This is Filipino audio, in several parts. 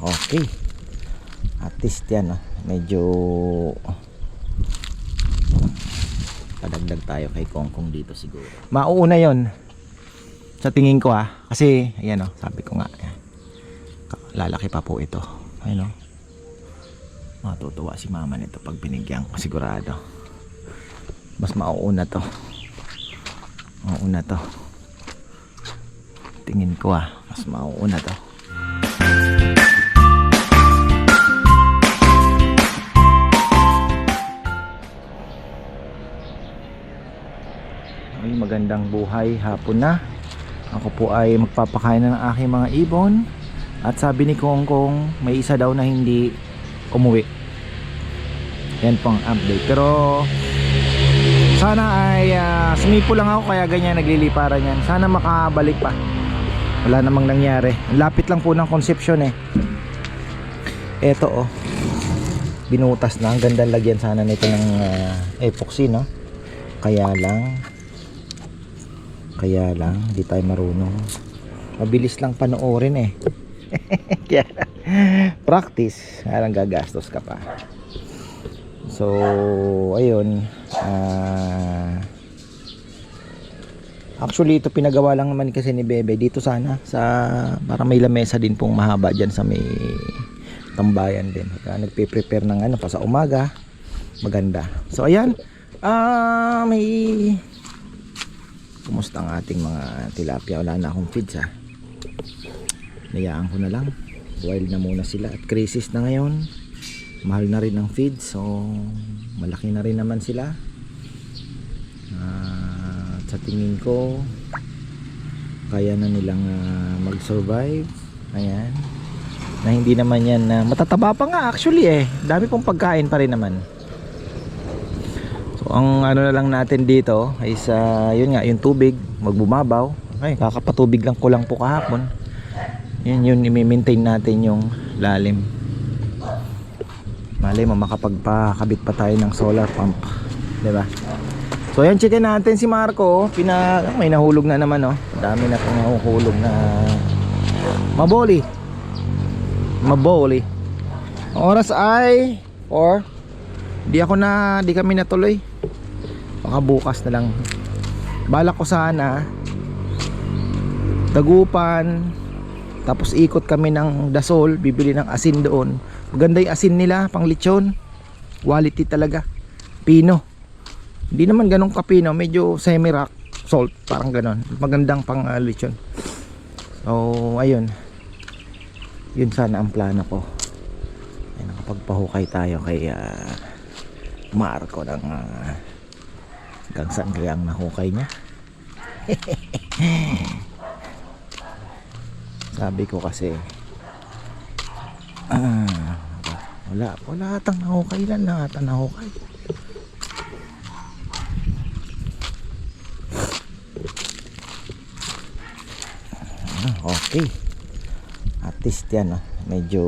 Okay, at least yan medyo padagdag tayo kay Kongkong dito siguro. Mauuna yon sa tingin ko kasi ayan sabi ko nga lalaki pa po ito. Ayun matutuwa si mama nito pag binigyan ko, sigurado. Mas mauuna to. Mauuna to. Tingin ko mas mauuna to. Ay, magandang buhay, hapon na. Ako po ay magpapakain na ng aking mga ibon. At sabi ni Kongkong, may isa daw na hindi umuwi. Yan pong update. Pero sana ay sumipo lang ako, kaya ganyan nagliliparan yan. Sana makabalik pa. Wala namang nangyari. Ang lapit lang po ng Concepcion Eto binutas na. Ang ganda lagyan sana nito ng epoxy Kaya lang hindi tayo marunong. Mabilis lang panoorin Kaya practice, parang gagastos ka pa. So ayun, actually ito pinagawa lang naman kasi ni Bebe dito sana para may lamesa din pong mahaba dyan sa may tambayan din. Kaya nagpe-prepare ng pa sa umaga. Maganda. So ayan, may kumusta ang ating mga tilapia. Wala na akong feeds nayaan ko na lang, wild na muna sila. At crisis na ngayon, mahal na rin ang feed, so malaki na rin naman sila. Sa tingin ko kaya na nilang mag survive. Ayan, na hindi naman yan matataba pa nga actually dami pong pagkain pa rin naman. So ang na lang natin dito ay yun nga, yung tubig magbumabaw. Ay, kakapatubig lang ko lang po kahapon. Yun i-maintain natin yung lalim. Malay mo makapagpakabit pa tayo ng solar pump, diba? So ayan, chicken natin si Marco. May nahulog na naman dami na pong nahuhulog na maboli. Ang oras ay 4. Di kami natuloy. Baka bukas na lang. Balak ko sana Dagupan, tapos ikot kami ng Dasol, bibili ng asin doon. Maganda yung asin nila, pang lechon. Quality talaga. Pino. Hindi naman ganun kapino, medyo semi-rock salt, parang ganon. Magandang pang lechon. So ayun, yun sana ang plano ko. Ay, nakapagpahukay tayo kay Marco ng hanggang saan kaya ang nahukay niya. Sabi ko kasi wala atang nahukay lang, nahukay. Okay, at least yan medyo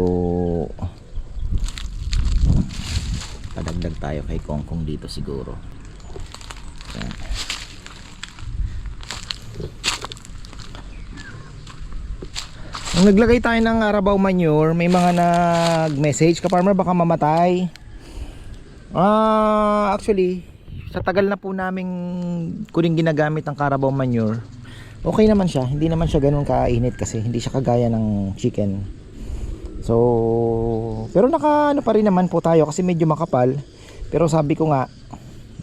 padagdag tayo kay Kongkong dito siguro. Yan. Nung naglagay tayo ng Arabaw manure, may mga nag-message, "Ka-farmer, baka mamatay." Actually, sa tagal na po naming kuning ginagamit ng Carabao manure, okay naman siya. Hindi naman siya ganun kainit kasi hindi siya kagaya ng chicken. So, pero ano pa rin naman po tayo kasi medyo makapal. Pero sabi ko nga,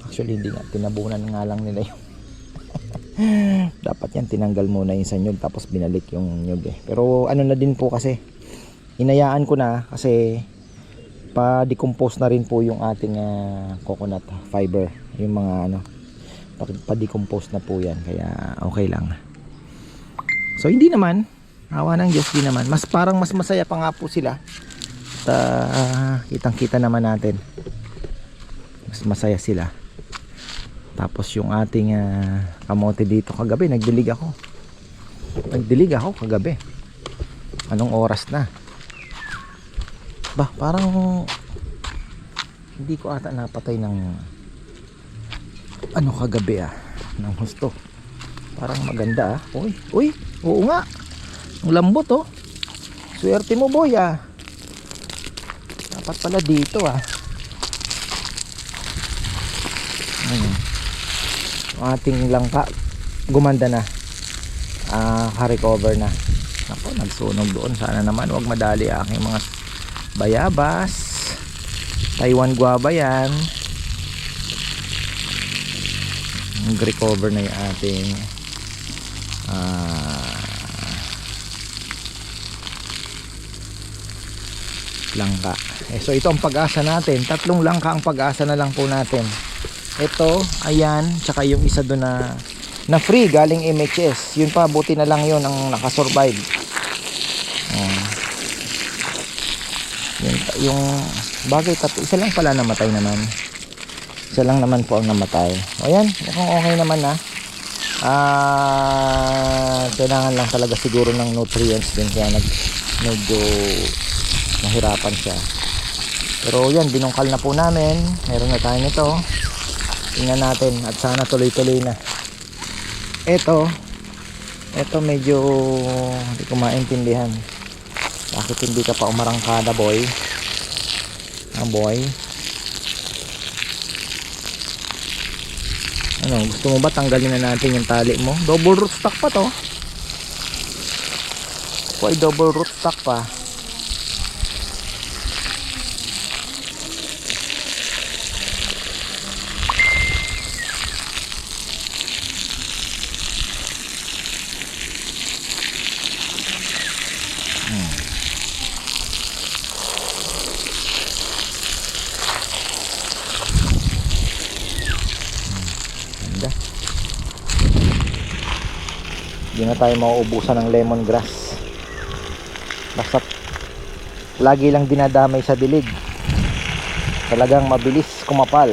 actually hindi nga, tinabunan nga lang nila yung dapat yan tinanggal muna yung sa nyug tapos binalik yung nyug pero na din po kasi inayaan ko na kasi pa-decompose na rin po yung ating coconut fiber, yung mga pa-decompose na po yan, kaya okay lang. So hindi naman, awa ng Diyos, di naman, parang mas masaya pa nga po sila at kitang kita naman natin mas masaya sila. Tapos yung ating kamote dito kagabi, nagdilig ako kagabi. Anong oras na? Parang hindi ko ata napatay ng kagabi ng husto. Parang maganda Uy, oo nga. Ang lambot Swerte mo boy ah. Dapat pala dito ah. Ang ating langka gumanda na. Ka-recover na. Ako, nagsunog doon. Sana naman wag madali aking mga bayabas. Taiwan guava yan. Nag-recover na yung ating langka. So ito ang pag-asa natin. 3 langka ang pag-asa na lang po natin. Ito, ayan, tsaka yung isa doon na free galing MHS. Yun pa, buti na lang yun ang nakasurvive. Yung bagay, isa lang pala namatay naman. Isa lang naman po ang namatay. Ayan, mukhang okay naman na. Kailangan lang talaga siguro ng nutrients din, kaya medyo nahirapan siya. Pero yan, binungkal na po namin. Meron na tayo nito. Tingnan natin at sana tuloy-tuloy na. Ito medyo hindi ko maintindihan. Bakit hindi ka pa umarangkada boy? Boy. Ano, gusto mo ba tanggalin na natin yung tali mo? Double rootstock pa to. Ay, double rootstock pa. Hindi na tayo mauubusan ng lemongrass. Basta lagi lang dinadamay sa dilig. Talagang mabilis kumapal.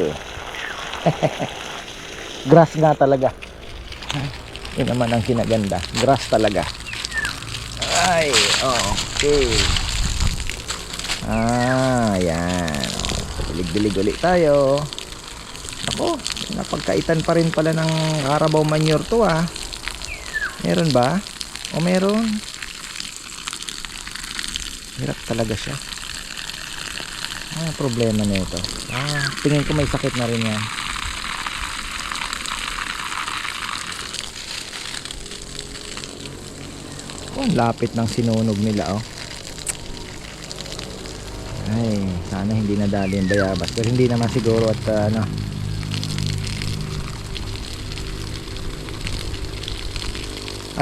Grass nga talaga. Yun naman ang kinaganda. Grass talaga. Ay, okay. Yan. Dilig-dilig ulit tayo. Ako, napagkaitan pa rin pala ng Carabao manure to ah. Meron ba? O meron? Hirap talaga siya. Problema na ito. Tingin ko may sakit na rin yan. Lapit ng sinunog nila oh. Ay, sana hindi nadali yung bayabas. Pero hindi naman siguro at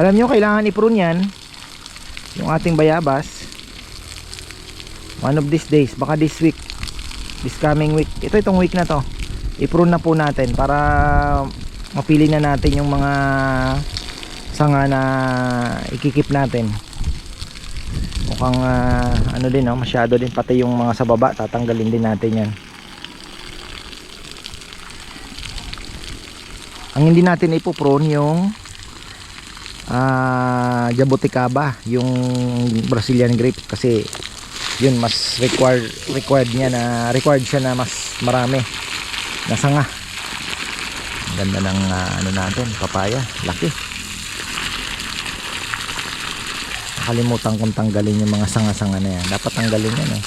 Alam nyo, kailangan i-prune yan, yung ating bayabas. One of these days, baka this week, this coming week, itong week na to, i-prune na po natin para mapili na natin yung mga sanga na ikikip natin. Mukhang ano din masyado din, pati yung mga sa baba tatanggalin din natin yan. Ang hindi natin ipo-prune yung jaboticaba, yung Brazilian grape, kasi yun mas required siya na mas marami na sanga. Ang ganda ng ano natin, papaya, laki. Nakalimutan kong tanggalin yung mga sanga-sanga na yan. Dapat tanggalin yan eh.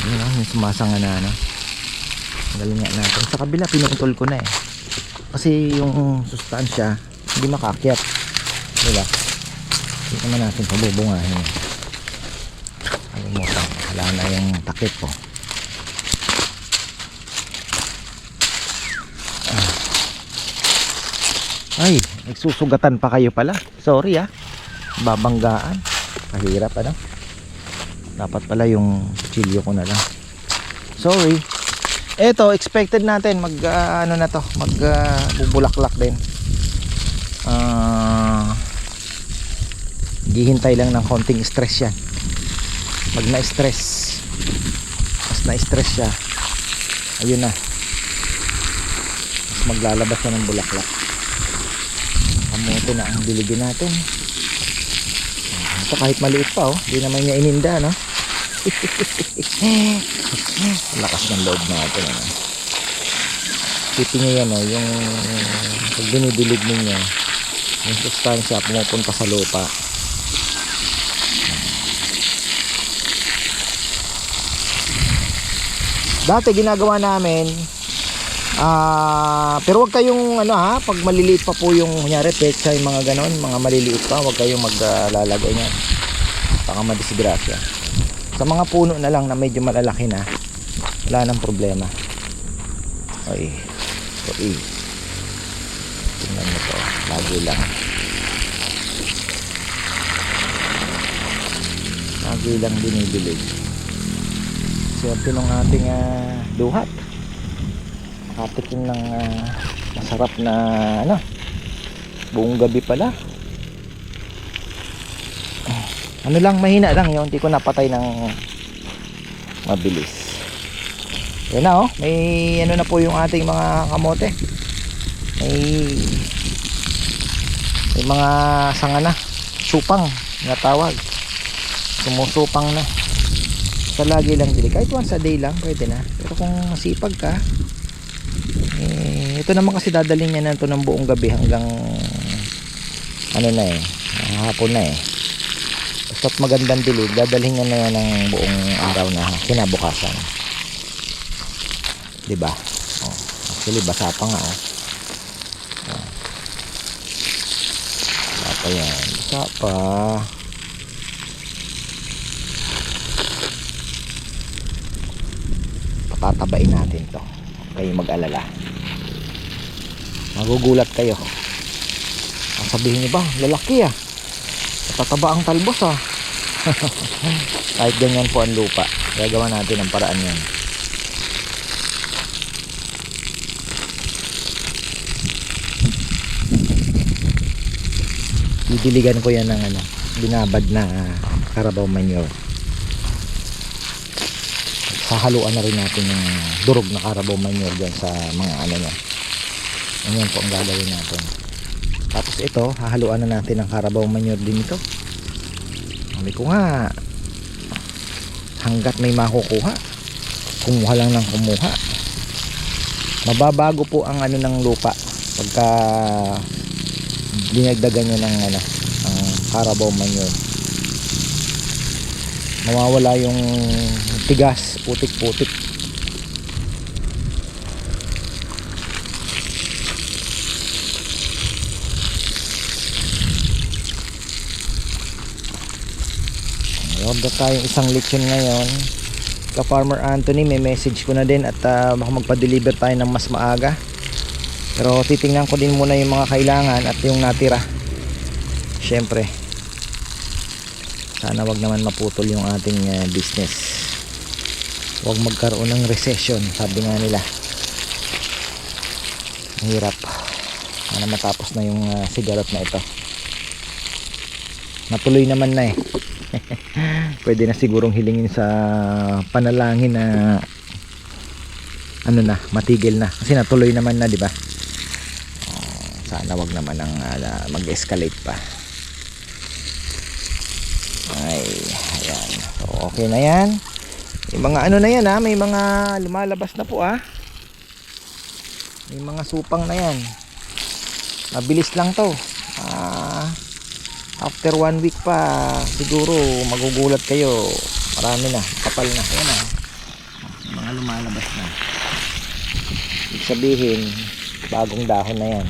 Yun yung sumasanga na tanggalin nga natin. Sa kabila pinutol ko na eh, kasi yung sustansya hindi makakyat, diba? Hindi naman natin pabubungahin. Kalimutan, wala na yung takip po. Ay, nagsusugatan pa kayo pala. Sorry babanggaan. Mahirap dapat pala yung chilyo ko na lang. Sorry. Eto, expected natin bubulaklak din. Gihintay lang ng konting stress yan. Pag na-stress, mas na-stress siya, ayun na, mas maglalabas na ng bulaklak. Kamote na ang diligin natin. Ito kahit maliit pa hindi naman niya ininda lakas ng loob natin Isipin nyo yan yung pag dinidilig ninyo, yung sustansya pumupunta sa lupa, Dati ginagawa namin, pero wag kayong ano ha, pag maliliit pa po yung kunyari pecha, yung mga ganon, mga maliliit pa, wag kayong maglalagay niyan. Baka madisgrasya. Sa mga puno na lang na medyo malalaki na, wala nang problema. Oy. Oy. Tingnan mo to, lagi lang. Lagi lang binibilig. Swerte ng ating duhat. Nakatikim ng masarap na ano, buong gabi pala. Ano lang, mahina lang yun, hindi ko napatay ng mabilis. Yan na oh, may ano na po yung ating mga kamote. May mga sanga na, supang na tawag. Sumusupang na. Sa lagi lang dili, kahit once a day lang pwede na. Pero kung masipag ka, ito naman kasi dadalhin niya na ito ng buong gabi hanggang ano na hapon na basta't magandang dilig, dadalhin niya na yan ng buong araw na kinabukasan, diba? Actually basa pa nga basa pa yan, basa pa. Patatabain natin to, kayo mag-alala, magugulat kayo. Ang sabihin niyo ba, lalaki tataba ang talbos kahit ganyan po ang lupa, gagawa natin ang paraan yan. Didiligan ko yan ng ano, binabad na Carabao manure. Hahaluan na rin natin yung durog na Carabao manure dyan sa mga ano niya. Ayan po ang gagawin natin. Tapos ito, hahaluan na natin ng Carabao manure din ito. Sabi ko nga, hanggat may makukuha, kumuha lang ng kumuha. Mababago po ang ano ng lupa pagka dinagdagan nyo ng ano, ang Carabao manure. Mawawala yung tigas, putik-putik. Order tayong isang lechon ngayon. Ka Farmer Anthony, may message ko na din at baka magpa-deliver tayo ng mas maaga. Pero titingnan ko din muna yung mga kailangan at yung natira. Syempre, sana wag naman maputol yung ating business. Wag magkaroon ng recession, sabi nga nila. Mahirap. Sana matapos na yung sigarot na ito. Natuloy naman na pwede na sigurong hilingin sa panalangin na ano na, matigil na kasi natuloy naman na, di ba? Sana wag naman ang mag-escalate pa. Ay, ayan. So, okay na yan. May mga ano na yan may mga lumalabas na po may mga supang na yan. Mabilis lang to. After 1 week pa siguro magugulat kayo, marami na, kapal na yan mga lumalabas na. Ibig sabihin bagong dahon na yan.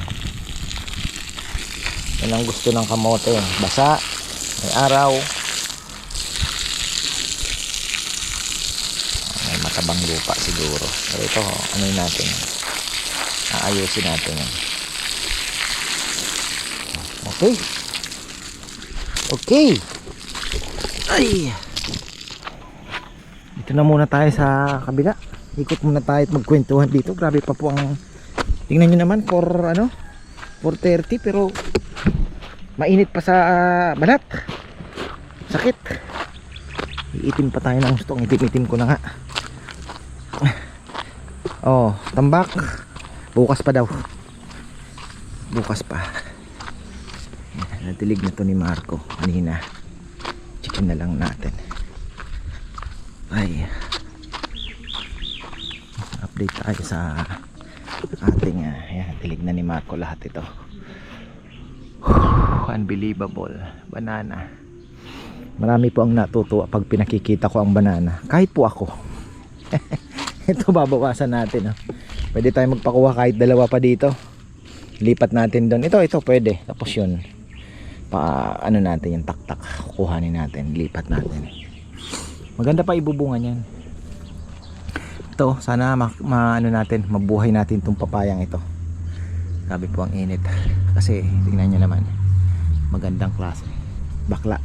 Yan ang gusto ng kamote, basa, may araw, may matabang lupa siguro. Pero ito ano natin, aayusin natin yan. Okay. Okay. Ay. Dito na muna tayo sa kabila. Ikot muna tayo at magkwentuhan dito. Grabe pa po ang, tingnan nyo naman, 4:30 pero mainit pa sa balat. Sakit. Iitim pa tayo ng gusto. Ang itim-itim ko na nga. Oh, tambak. Bukas pa daw. Bukas pa. Natilig na to ni Marco kanina. Chicken na lang natin. Ay, update tayo sa ating ayan, tilig na ni Marco lahat ito. Unbelievable. Banana. Marami po ang natutuwa pag pinakikita ko ang banana. Kahit po ako. Ito babawasan natin, oh. Pwede tayo magpakuha kahit dalawa pa dito. Lipat natin doon. Ito pwede. Tapos yun, ano natin yung taktak, kukuhanin natin, lipat natin. Maganda pa ibubungan yan. Ito, sana ano natin, mabuhay natin itong papayang ito. Grabe po ang init. Kasi tingnan nyo naman, magandang klase, bakla.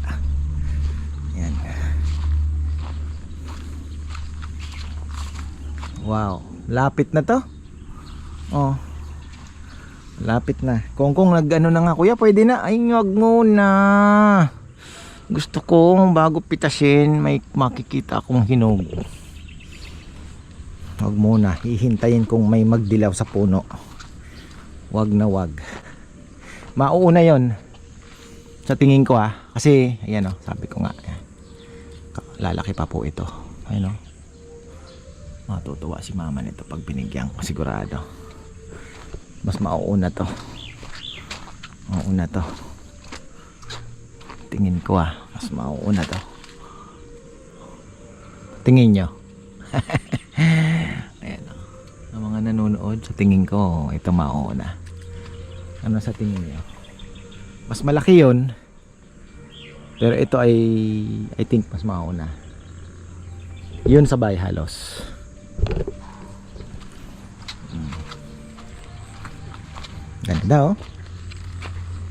Yan. Wow, lapit na to. Oh, lapit na. Kung nag-ano na nga, kuya, pwede na. Ay, wag muna. Gusto kong bago pitasin, may makikita akong hinog. Wag muna. Hihintayin kong may magdilaw sa puno. Wag na wag. Mauuna yon sa tingin ko, ha. Kasi, ayan, oh, sabi ko nga, lalaki pa po ito. Ayan, oh. Matutuwa si mama nito pag binigyan ko, sigurado. Mas mauuna to. Mauuna to. Tingin ko, mas mauuna to. Tingin nyo. Ayan, o. Ang mga nanonood, sa tingin ko, ito mauuna. Ano sa tingin nyo? Mas malaki yon, pero ito ay, I think, mas mauuna. Yun sabay halos. Ganda, oh.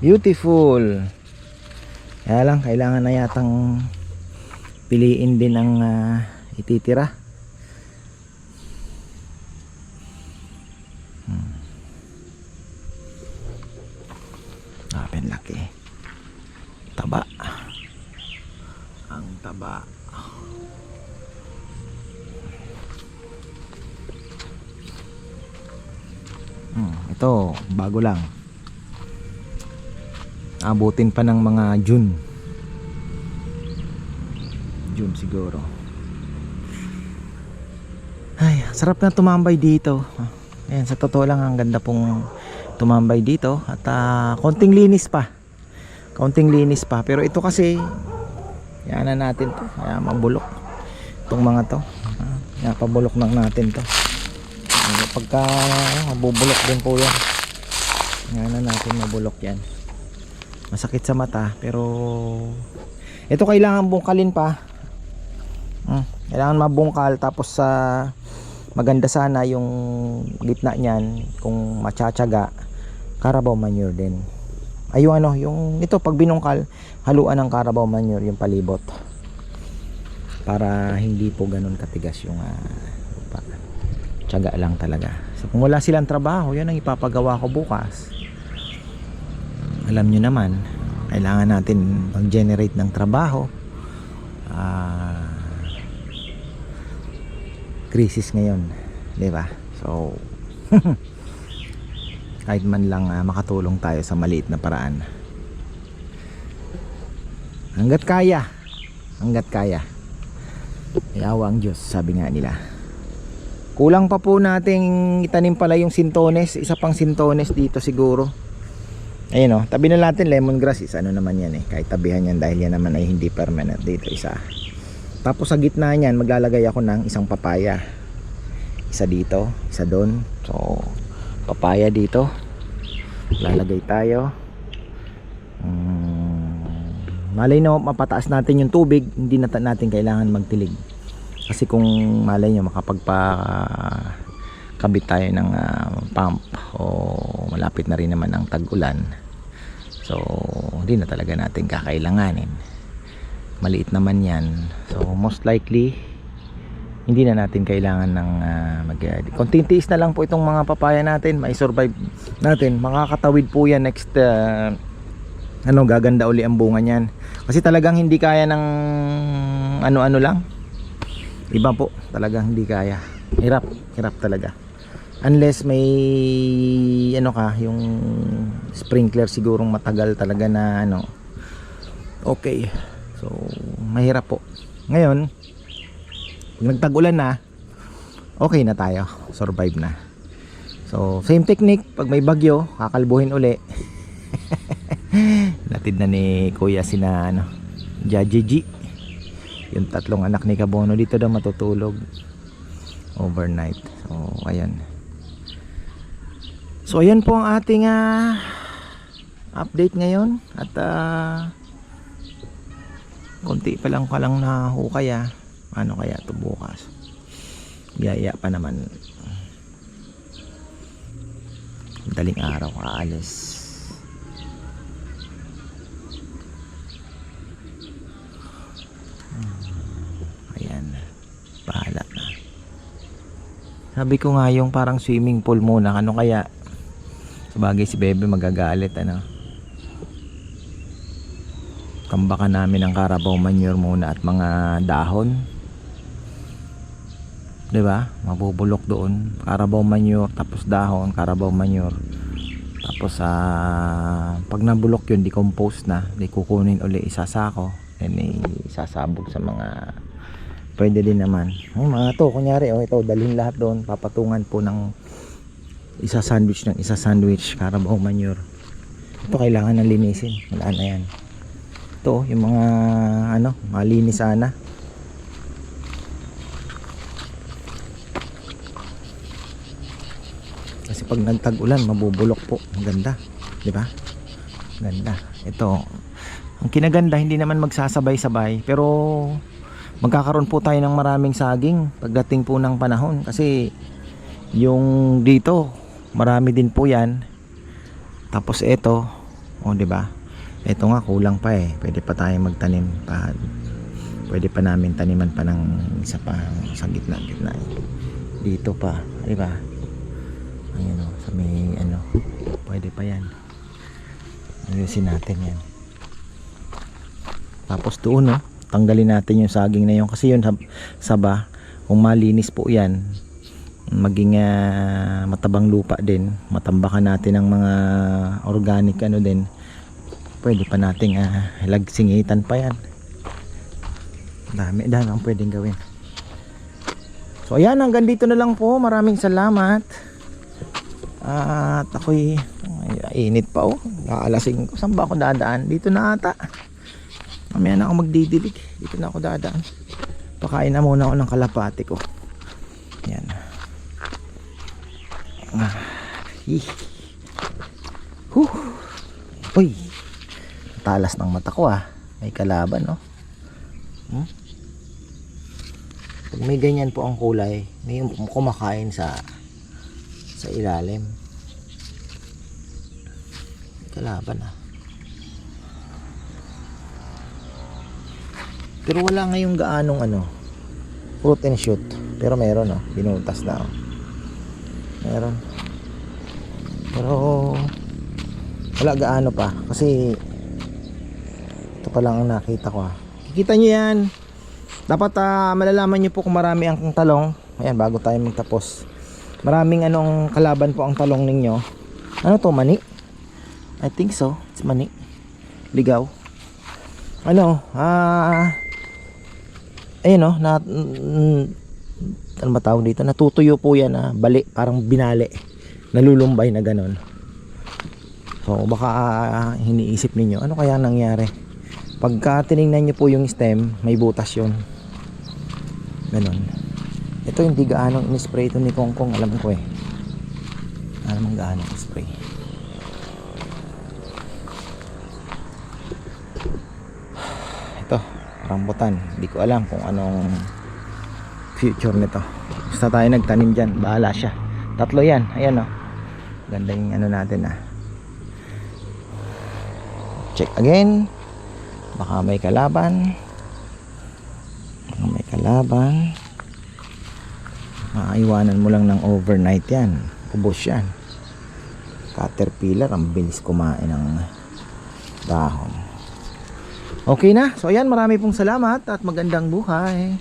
Beautiful. Kaya lang, kailangan na yatang piliin din ang ititira. Ang laki. Taba. Ang taba. Ito, bago lang. Abutin pa ng mga June siguro. Ay, sarap na tumambay dito. Ayan, sa totoo lang, ang ganda pong tumambay dito. At konting linis pa. Pero ito kasi, yan na natin to. Kaya mabulok itong mga to. Kaya pabulok lang natin to. Pagka mabubulok din po yan. Yan na natin, mabulok yan. Masakit sa mata, pero ito kailangan bungkalin pa. Kailangan mabungkal, tapos maganda sana yung gitna niyan. Kung matsatsaga, Carabao manure din. Ay, yung ito, pag binungkal, haluan ng Carabao manure yung palibot, para hindi po ganun katigas yung lupa. Tiyaga lang talaga. So, kung wala silang trabaho, yan ang ipapagawa ko bukas. Alam nyo naman, kailangan natin mag-generate ng trabaho. Crisis ngayon, di ba? So kahit man lang makatulong tayo sa maliit na paraan, hanggat kaya, iawa ang Diyos, sabi nga nila. Kulang pa po nating itanim pala yung sintones, isa pang sintones dito siguro. Ayun, tabi na natin lemongrass, ano naman yan kahit tabihan yan, dahil yan naman ay hindi permanent. Dito isa. Tapos sa gitna niyan maglalagay ako ng isang papaya. Isa dito, isa doon. So papaya dito. Lalagay tayo. Malay nyo, mapataas natin yung tubig, hindi natin kailangan magtilig. Kasi kung malay nyo makapagpakabit tayo ng pump, o malapit na rin naman ang tag-ulan, so hindi na talaga natin kakailanganin. Maliit naman yan, so most likely hindi na natin kailangan ng konting tiis na lang po itong mga papaya natin, may survive natin. Makakatawid po yan next gaganda uli ang bunga niyan. Kasi talagang hindi kaya ng ano lang, iba po, talagang hindi kaya. Hirap talaga. Unless may yung sprinkler sigurong matagal talaga na okay. So mahirap po. Ngayon, pag nagtag-ulan na, okay na tayo, survive na. So same technique, pag may bagyo, kakalbuhin uli. Natid na ni Kuya sina Jajiji, yung tatlong anak ni Kabono dito daw matutulog. overnight. So ayan. So ayan po ang ating update ngayon. At konti pa lang nahukay Ano kaya ito bukas? Biyaya pa naman. Daling araw aalis. Ayan. Bahala na. Sabi ko nga yung parang swimming pool muna. Ano kaya? Sabagay si Bebe magagalit Tambakan namin ng Carabao manure muna at mga dahon. 'Di ba? Mabubulok doon. Carabao manure tapos dahon, Carabao manure. Tapos pag nabulok 'yun, decompose na, di kukunin uli isasako, then isasabog sa mga pwede din naman. Ay, mga to, kunyari ito, dalhin lahat doon, papatungan po ng isa sandwich Carabao manure. Ito kailangan na linisin. Wala na yan. Ito, yung mga malinis sana. Kasi pag nagtag-ulan, mabubulok po. Maganda, 'di ba? Ganda. Ito, ang kinaganda, hindi naman magsasabay-sabay, pero magkakaroon po tayo ng maraming saging pagdating po ng panahon. Kasi yung dito, marami din po 'yan. Tapos ito, 'di ba? Ito nga kulang pa pwede pa tayong magtanim pa. Pwede pa namin taniman pa ng isa pa sa gitna dito pa, 'di ba? Ayun sa may pwede pa yan. Ayusin natin yan. Tapos doon tanggalin natin yung saging na yun, kasi yun saba, kung malinis po yan, maging matabang lupa din, matambakan natin ng mga organic din, pwede pa nating lagsingitan pa yan. Dami ang pwedeng gawin. So ayan, hanggang dito na lang po. Maraming salamat. At ako'y init pa Aalasin ko. Saan ba ako dadaan? Dito na ata. Mamaya na ako magdidilig. Dito na ako dadaan. Pakain na muna ako ng kalapati ko. Yan. Uy, talas ng mata ko May kalaban Pag may ganyan po ang kulay, may kumakain sa ilalim. Kalaban Pero wala ngayong gaanong fruit and shoot. Pero meron binutas na meron. Pero wala gaano pa, kasi ito pa lang ang nakita ko Kikita nyo yan. Dapat malalaman nyo po kung marami ang talong. Ayan, bago tayo magtapos, maraming kalaban po ang talong ninyo. Ano to, mani? I think so, it's mani. Ligaw. Ayun ano ba tawag dito? Natutuyo po yan bali, parang binali, nalulumbay na ganon. So baka hiniisip ninyo, ano kaya nangyari? Pagka tinignan nyo po yung stem, may butas yun. Ganon. Ito hindi gaano in-spray ito ni Kongkong, alam ko alam mo gaano in-spray. Ito, rambutan. Hindi ko alam kung anong future nito. Basta tayo nagtanim dyan, bahala siya. Tatlo yan, ayan ganda yung natin check again. Baka may kalaban. Maiwanan mo lang ng overnight yan, ubos yan. Caterpillar ang bilis kumain ng dahon. Okay na, so ayan, marami pong salamat at magandang buhay.